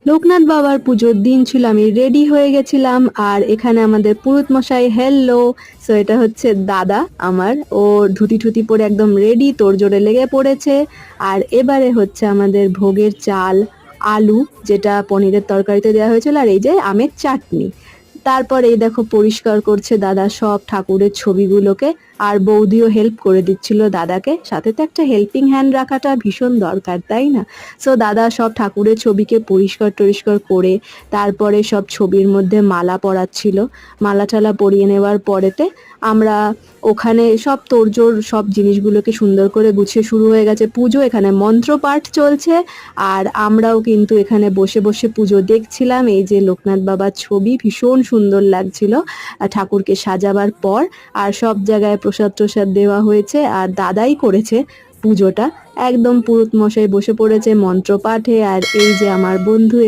লোকনাথ বাবার পুজোর দিন ছিল, আমি রেডি হয়ে গেছিলাম। আর এখানে আমাদের পুরোহিত মশাই, হেললো। সো এটা হচ্ছে দাদা আমার, ও ধুতি ঠুতি পরে একদম রেডি, তোড়জোড়ে লেগে পড়েছে। আর এবারে হচ্ছে আমাদের ভোগের চাল, আলু, যেটা পনিরের তরকারিতে দেওয়া হয়েছিল, আর এই যে আমের চাটনি। তারপর এই দেখো পরিষ্কার করছে দাদা সব ঠাকুরের ছবিগুলোকে। আর বৌদিও হেল্প করে দিচ্ছিল দাদাকে, সাথে তো একটা হেল্পিং হ্যান্ড রাখাটা ভীষণ দরকার, তাই না? সো দাদা সব ঠাকুরের ছবিকে পরিষ্কার টরিষ্কার করে তারপরে সব ছবির মধ্যে মালা পরাচ্ছিল। মালা টালা পরিয়ে নেওয়ার পরেতে আমরা ওখানে সব তোড়জোড় সব জিনিসগুলোকে সুন্দর করে গুছিয়ে শুরু হয়ে গেছে পুজো। এখানে মন্ত্রপাঠ চলছে আর আমরাও কিন্তু এখানে বসে বসে পুজো দেখছিলাম। এই যে লোকনাথ বাবার ছবি ভীষণ সুন্দর লাগছিল ঠাকুরকে সাজাবার পর। আর সব জায়গায় প্রসাদ টসাদ দেওয়া হয়েছে আর দাদাই করেছে পুজোটা। একদম পুরোহিত মশাই বসে পড়েছে মন্ত্রপাঠে। আর এই যে আমার বন্ধু